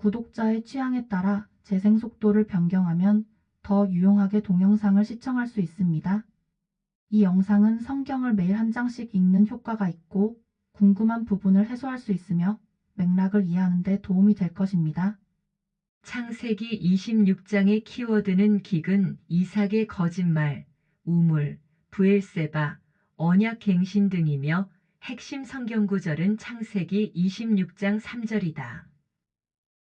구독자의 취향에 따라 재생 속도를 변경하면 더 유용하게 동영상을 시청할 수 있습니다. 이 영상은 성경을 매일 한 장씩 읽는 효과가 있고 궁금한 부분을 해소할 수 있으며 맥락을 이해하는 데 도움이 될 것입니다. 창세기 26장의 키워드는 기근, 이삭의 거짓말, 우물, 브엘세바, 언약갱신 등이며 핵심 성경 구절은 창세기 26장 3절이다.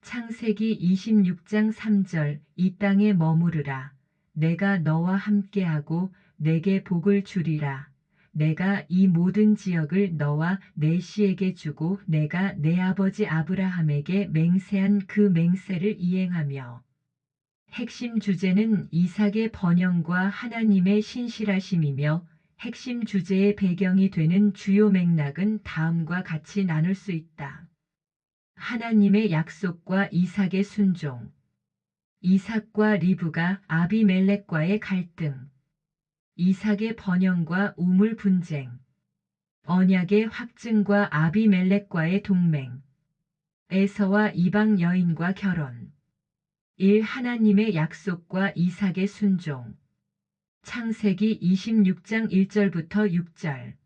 창세기 26장 3절 이 땅에 머무르라. 내가 너와 함께하고 내게 복을 주리라. 내가 이 모든 지역을 너와 내 씨에게 주고 내가 내 아버지 아브라함에게 맹세한 그 맹세를 이행하며. 핵심 주제는 이삭의 번영과 하나님의 신실하심이며 핵심 주제의 배경이 되는 주요 맥락은 다음과 같이 나눌 수 있다. 하나님의 약속과 이삭의 순종, 이삭과 리브가 아비멜렉과의 갈등, 이삭의 번영과 우물 분쟁, 언약의 확증과 아비멜렉과의 동맹, 에서와 이방 여인과 결혼, 하나님의 약속과 이삭의 순종, 창세기 26장 1절부터 6절.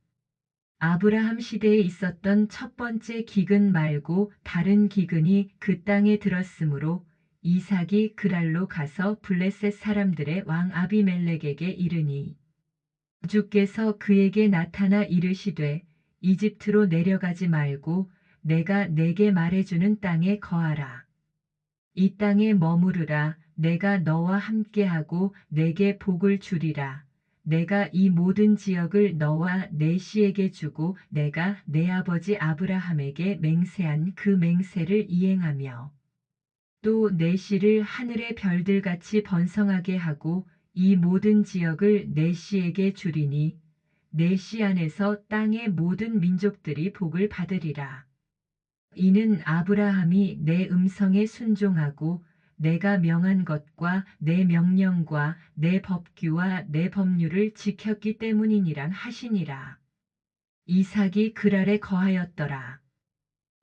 아브라함 시대에 있었던 첫 번째 기근 말고 다른 기근이 그 땅에 들었으므로 이삭이 그랄로 가서 블레셋 사람들의 왕 아비멜렉에게 이르니 주께서 그에게 나타나 이르시되 이집트로 내려가지 말고 내가 내게 말해주는 땅에 거하라. 이 땅에 머무르라. 내가 너와 함께하고 내게 복을 주리라. 내가 이 모든 지역을 너와 내 씨에게 주고 내가 내 아버지 아브라함에게 맹세한 그 맹세를 이행하며 또 내 씨를 하늘의 별들같이 번성하게 하고 이 모든 지역을 내 씨에게 주리니 내 씨 안에서 땅의 모든 민족들이 복을 받으리라. 이는 아브라함이 내 음성에 순종하고 내가 명한 것과 내 명령과 내 법규와 내 법률을 지켰기 때문이니라 하시니라. 이삭이 그랄에 거하였더라.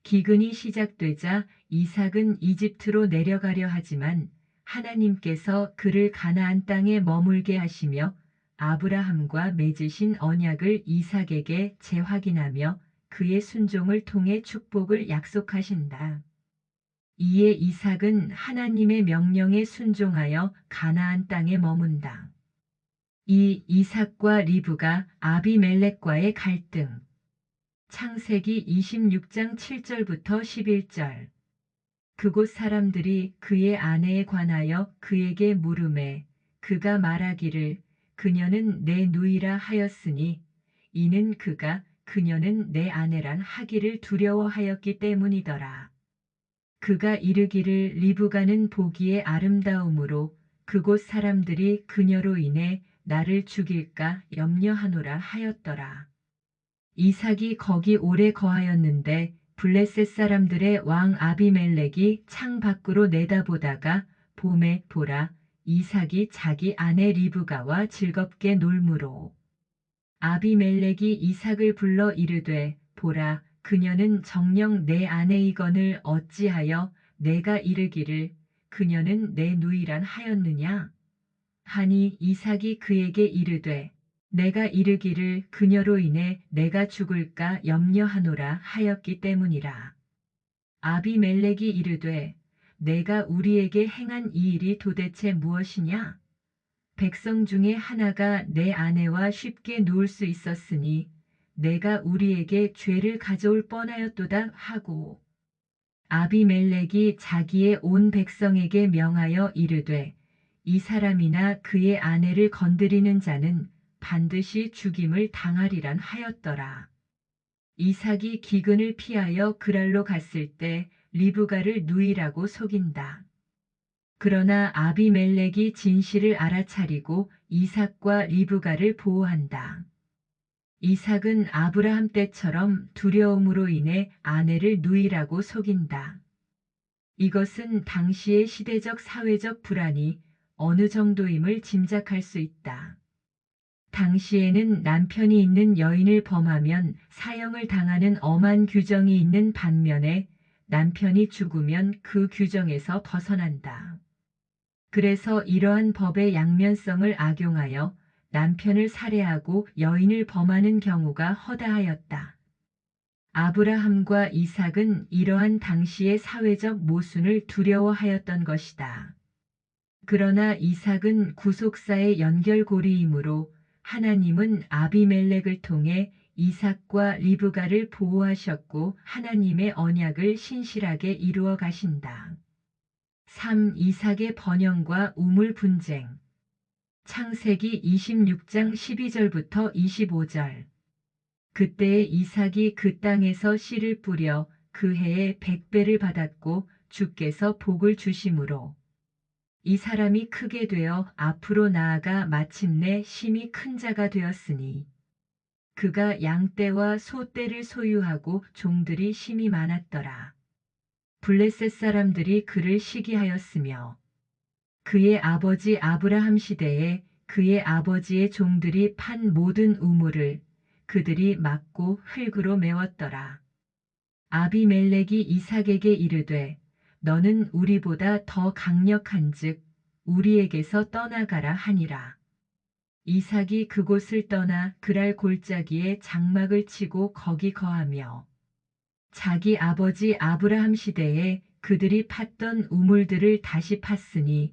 기근이 시작되자 이삭은 이집트로 내려가려 하지만 하나님께서 그를 가나안 땅에 머물게 하시며 아브라함과 맺으신 언약을 이삭에게 재확인하며 그의 순종을 통해 축복을 약속하신다. 이에 이삭은 하나님의 명령에 순종하여 가나안 땅에 머문다. 이 이삭과 리브가 아비멜렉과의 갈등. 창세기 26장 7절부터 11절. 그곳 사람들이 그의 아내에 관하여 그에게 물으매 그가 말하기를 그녀는 내 누이라 하였으니 이는 그가 그녀는 내 아내란 하기를 두려워하였기 때문이더라. 그가 이르기를 리브가는 보기에 아름다움으로 그곳 사람들이 그녀로 인해 나를 죽일까 염려하노라 하였더라. 이삭이 거기 오래 거하였는데 블레셋 사람들의 왕 아비멜렉이 창 밖으로 내다보다가 봄에 보라 이삭이 자기 아내 리브가와 즐겁게 놀므로 아비멜렉이 이삭을 불러 이르되 보라 그녀는 정녕 내 아내이거늘 어찌하여 내가 이르기를 그녀는 내 누이란 하였느냐 하니 이삭이 그에게 이르되 내가 이르기를 그녀로 인해 내가 죽을까 염려하노라 하였기 때문이라. 아비멜렉이 이르되 내가 우리에게 행한 이 일이 도대체 무엇이냐? 백성 중에 하나가 내 아내와 쉽게 누울 수 있었으니 내가 우리에게 죄를 가져올 뻔하였도다 하고 아비멜렉이 자기의 온 백성에게 명하여 이르되 이 사람이나 그의 아내를 건드리는 자는 반드시 죽임을 당하리란 하였더라. 이삭이 기근을 피하여 그랄로 갔을 때 리브가를 누이라고 속인다. 그러나 아비멜렉이 진실을 알아차리고 이삭과 리브가를 보호한다. 이삭은 아브라함 때처럼 두려움으로 인해 아내를 누이라고 속인다. 이것은 당시의 시대적 사회적 불안이 어느 정도임을 짐작할 수 있다. 당시에는 남편이 있는 여인을 범하면 사형을 당하는 엄한 규정이 있는 반면에 남편이 죽으면 그 규정에서 벗어난다. 그래서 이러한 법의 양면성을 악용하여 남편을 살해하고 여인을 범하는 경우가 허다하였다. 아브라함과 이삭은 이러한 당시의 사회적 모순을 두려워하였던 것이다. 그러나 이삭은 구속사의 연결고리이므로 하나님은 아비멜렉을 통해 이삭과 리브가를 보호하셨고 하나님의 언약을 신실하게 이루어 가신다. 3. 이삭의 번영과 우물 분쟁. 창세기 26장 12절부터 25절. 그때에 이삭이 그 땅에서 씨를 뿌려 그 해에 100배를 받았고 주께서 복을 주심으로 이 사람이 크게 되어 앞으로 나아가 마침내 심히 큰 자가 되었으니 그가 양떼와 소떼를 소유하고 종들이 심히 많았더라. 블레셋 사람들이 그를 시기하였으며 그의 아버지 아브라함 시대에 그의 아버지의 종들이 판 모든 우물을 그들이 막고 흙으로 메웠더라. 아비멜렉이 이삭에게 이르되 너는 우리보다 더 강력한즉 우리에게서 떠나가라 하니라. 이삭이 그곳을 떠나 그랄 골짜기에 장막을 치고 거기 거하며 자기 아버지 아브라함 시대에 그들이 팠던 우물들을 다시 팠으니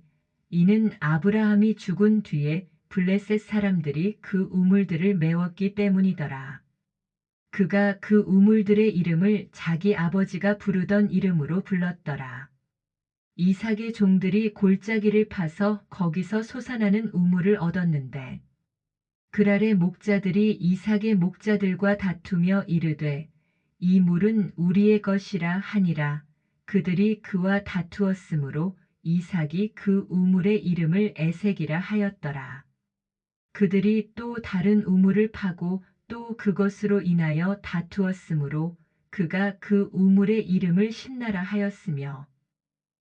이는 아브라함이 죽은 뒤에 블레셋 사람들이 그 우물들을 메웠기 때문이더라. 그가 그 우물들의 이름을 자기 아버지가 부르던 이름으로 불렀더라. 이삭의 종들이 골짜기를 파서 거기서 솟아나는 우물을 얻었는데 그랄의 목자들이 이삭의 목자들과 다투며 이르되 이 물은 우리의 것이라 하니라. 그들이 그와 다투었으므로 이삭이 그 우물의 이름을 에색이라 하였더라. 그들이 또 다른 우물을 파고 또 그것으로 인하여 다투었으므로 그가 그 우물의 이름을 심나라 하였으며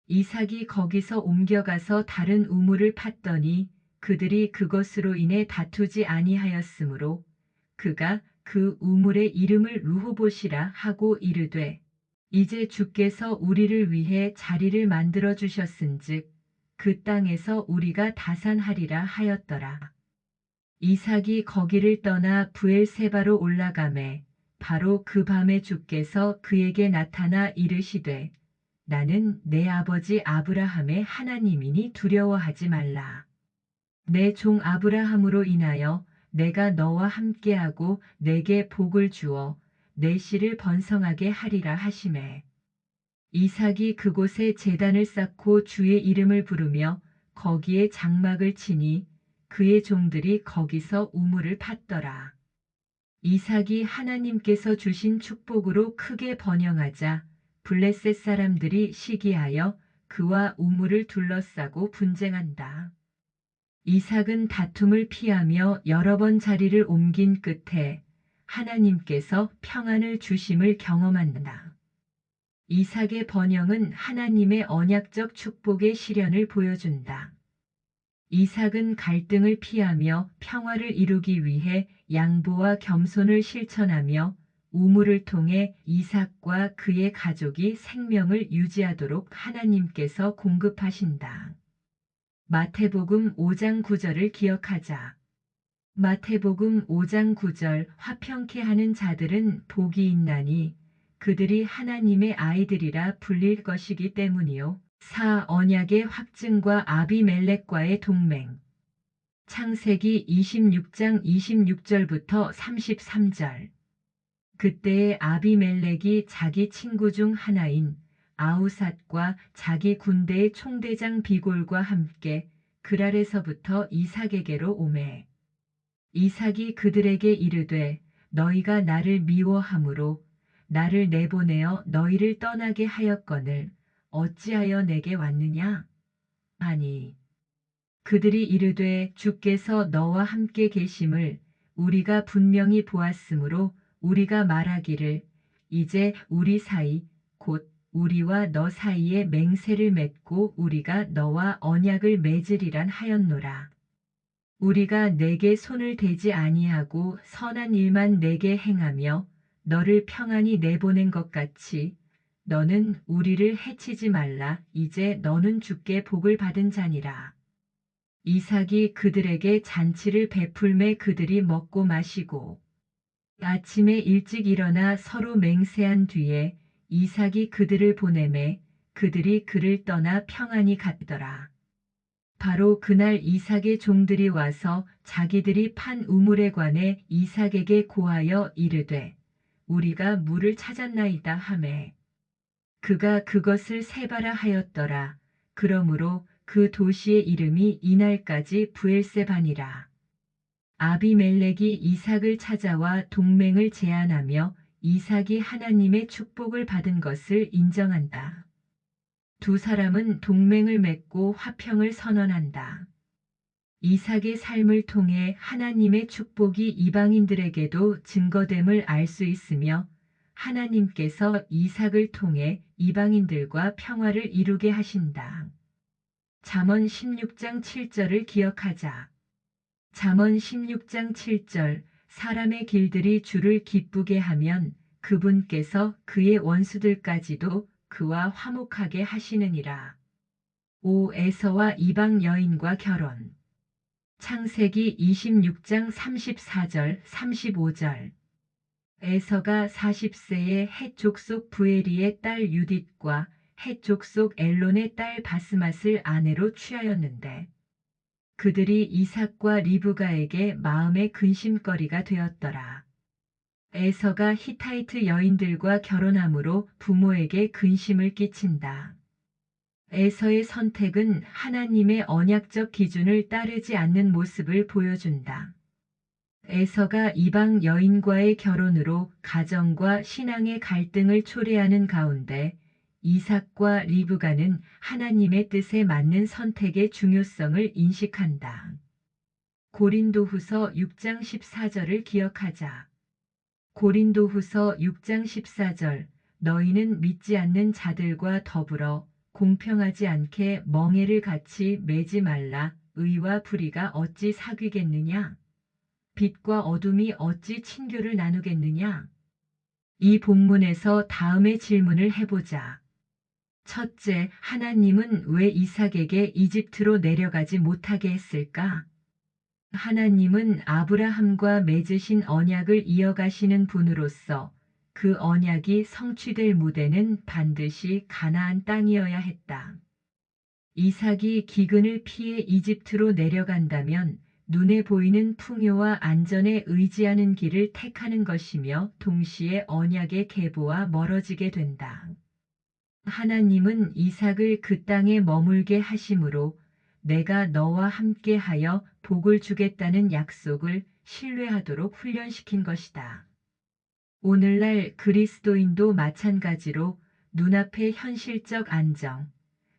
이삭이 거기서 옮겨가서 다른 우물을 팠더니 그들이 그것으로 인해 다투지 아니하였으므로 그가 그 우물의 이름을 르호봇이라 하고 이르되 이제 주께서 우리를 위해 자리를 만들어 주셨은즉 그 땅에서 우리가 다산하리라 하였더라. 이삭이 거기를 떠나 브엘세바로 올라가매 바로 그 밤에 주께서 그에게 나타나 이르시되 나는 내 아버지 아브라함의 하나님이니 두려워하지 말라. 내 종 아브라함으로 인하여 내가 너와 함께하고 내게 복을 주어 내 씨를 번성하게 하리라 하시매 이삭이 그곳에 제단을 쌓고 주의 이름을 부르며 거기에 장막을 치니 그의 종들이 거기서 우물을 팠더라. 이삭이 하나님께서 주신 축복으로 크게 번영하자 블레셋 사람들이 시기하여 그와 우물을 둘러싸고 분쟁한다. 이삭은 다툼을 피하며 여러 번 자리를 옮긴 끝에 하나님께서 평안을 주심을 경험한다. 이삭의 번영은 하나님의 언약적 축복의 실현을 보여준다. 이삭은 갈등을 피하며 평화를 이루기 위해 양보와 겸손을 실천하며 우물을 통해 이삭과 그의 가족이 생명을 유지하도록 하나님께서 공급하신다. 마태복음 5장 9절을 기억하자. 마태복음 5장 9절 화평케 하는 자들은 복이 있나니 그들이 하나님의 아이들이라 불릴 것이기 때문이요. 4. 언약의 확증과 아비멜렉과의 동맹. 창세기 26장 26절부터 33절. 그때에 아비멜렉이 자기 친구 중 하나인 아우삿과 자기 군대의 총대장 비골과 함께 그랄에서부터 이삭에게로 오매. 이삭이 그들에게 이르되 너희가 나를 미워함으로 나를 내보내어 너희를 떠나게 하였거늘 어찌하여 내게 왔느냐? 하니 그들이 이르되 주께서 너와 함께 계심을 우리가 분명히 보았으므로 우리가 말하기를 이제 우리 사이 곧 우리와 너 사이에 맹세를 맺고 우리가 너와 언약을 맺으리란 하였노라. 우리가 내게 손을 대지 아니하고 선한 일만 내게 행하며 너를 평안히 내보낸 것 같이 너는 우리를 해치지 말라. 이제 너는 주께 복을 받은 자니라. 이삭이 그들에게 잔치를 베풀매 그들이 먹고 마시고 아침에 일찍 일어나 서로 맹세한 뒤에 이삭이 그들을 보내매 그들이 그를 떠나 평안히 갔더라. 바로 그날 이삭의 종들이 와서 자기들이 판 우물에 관해 이삭에게 고하여 이르되 우리가 물을 찾았나이다 하매 그가 그것을 세바라 하였더라. 그러므로 그 도시의 이름이 이날까지 부엘세바니라. 아비멜렉이 이삭을 찾아와 동맹을 제안하며 이삭이 하나님의 축복을 받은 것을 인정한다. 두 사람은 동맹을 맺고 화평을 선언한다. 이삭의 삶을 통해 하나님의 축복이 이방인들에게도 증거됨을 알 수 있으며 하나님께서 이삭을 통해 이방인들과 평화를 이루게 하신다. 잠언 16장 7절을 기억하자. 잠언 16장 7절 사람의 길들이 주를 기쁘게 하면 그분께서 그의 원수들까지도 그와 화목하게 하시느니라. 5. 에서와 이방 여인과 결혼. 창세기 26장 34절 35절 에서가 40세에 헷 족속 부에리의 딸 유딧과 헷 족속 엘론의 딸 바스맛을 아내로 취하였는데 그들이 이삭과 리브가에게 마음의 근심거리가 되었더라. 에서가 히타이트 여인들과 결혼함으로 부모에게 근심을 끼친다. 에서의 선택은 하나님의 언약적 기준을 따르지 않는 모습을 보여준다. 에서가 이방 여인과의 결혼으로 가정과 신앙의 갈등을 초래하는 가운데 이삭과 리브가는 하나님의 뜻에 맞는 선택의 중요성을 인식한다. 고린도후서 6장 14절을 기억하자. 고린도후서 6장 14절 너희는 믿지 않는 자들과 더불어 공평하지 않게 멍에를 같이 매지 말라. 의와 불의가 어찌 사귀겠느냐? 빛과 어둠이 어찌 친교를 나누겠느냐? 이 본문에서 다음의 질문을 해보자. 첫째, 하나님은 왜 이삭에게 이집트로 내려가지 못하게 했을까? 하나님은 아브라함과 맺으신 언약을 이어가시는 분으로서 그 언약이 성취될 무대는 반드시 가나안 땅이어야 했다. 이삭이 기근을 피해 이집트로 내려간다면 눈에 보이는 풍요와 안전에 의지하는 길을 택하는 것이며 동시에 언약의 계보와 멀어지게 된다. 하나님은 이삭을 그 땅에 머물게 하심으로 내가 너와 함께 하여 복을 주겠다는 약속을 신뢰하도록 훈련시킨 것이다. 오늘날 그리스도인도 마찬가지로 눈앞의 현실적 안정,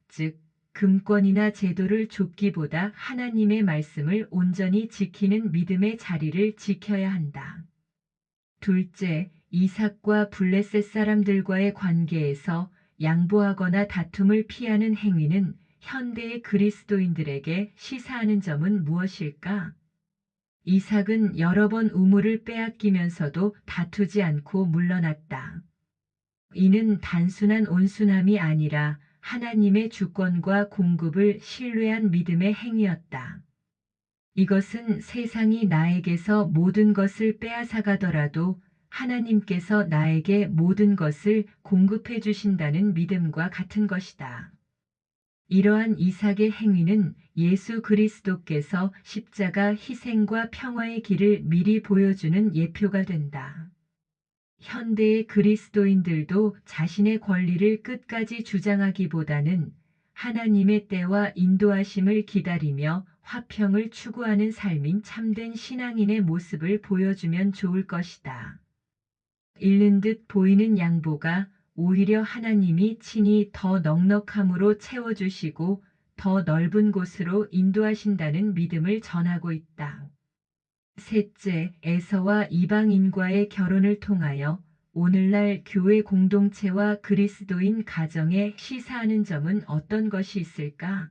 즉 금권이나 제도를 좇기보다 하나님의 말씀을 온전히 지키는 믿음의 자리를 지켜야 한다. 둘째, 이삭과 블레셋 사람들과의 관계에서 양보하거나 다툼을 피하는 행위는 현대의 그리스도인들에게 시사하는 점은 무엇일까? 이삭은 여러 번 우물을 빼앗기면서도 다투지 않고 물러났다. 이는 단순한 온순함이 아니라 하나님의 주권과 공급을 신뢰한 믿음의 행위였다. 이것은 세상이 나에게서 모든 것을 빼앗아 가더라도 하나님께서 나에게 모든 것을 공급해 주신다는 믿음과 같은 것이다. 이러한 이삭의 행위는 예수 그리스도께서 십자가 희생과 평화의 길을 미리 보여주는 예표가 된다. 현대의 그리스도인들도 자신의 권리를 끝까지 주장하기보다는 하나님의 때와 인도하심을 기다리며 화평을 추구하는 삶인 참된 신앙인의 모습을 보여주면 좋을 것이다. 잃는 듯 보이는 양보가 오히려 하나님이 친히 더 넉넉함으로 채워주시고 더 넓은 곳으로 인도하신다는 믿음을 전하고 있다. 셋째, 에서와 이방인과의 결혼을 통하여 오늘날 교회 공동체와 그리스도인 가정에 시사하는 점은 어떤 것이 있을까?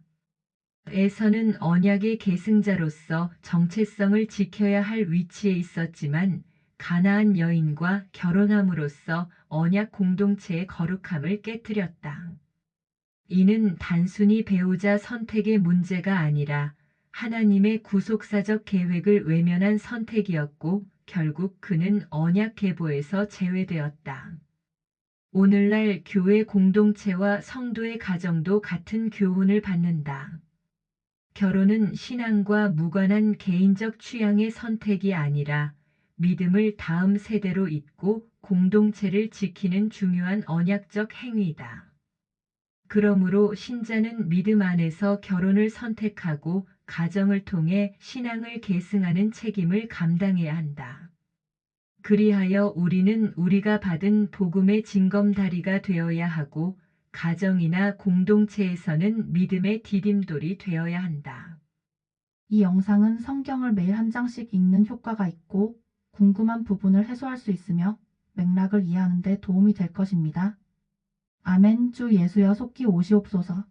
에서는 언약의 계승자로서 정체성을 지켜야 할 위치에 있었지만 가나안 여인과 결혼함으로써 언약 공동체의 거룩함을 깨뜨렸다. 이는 단순히 배우자 선택의 문제가 아니라 하나님의 구속사적 계획을 외면한 선택이었고 결국 그는 언약 계보에서 제외되었다. 오늘날 교회 공동체와 성도의 가정도 같은 교훈을 받는다. 결혼은 신앙과 무관한 개인적 취향의 선택이 아니라 믿음을 다음 세대로 잇고 공동체를 지키는 중요한 언약적 행위이다. 그러므로 신자는 믿음 안에서 결혼을 선택하고 가정을 통해 신앙을 계승하는 책임을 감당해야 한다. 그리하여 우리는 우리가 받은 복음의 징검다리가 되어야 하고 가정이나 공동체에서는 믿음의 디딤돌이 되어야 한다. 이 영상은 성경을 매일 한 장씩 읽는 효과가 있고 궁금한 부분을 해소할 수 있으며 맥락을 이해하는 데 도움이 될 것입니다. 아멘. 주 예수여 속히 오시옵소서.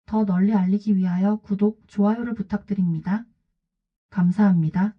더 널리 알리기 위하여 구독, 좋아요를 부탁드립니다. 감사합니다.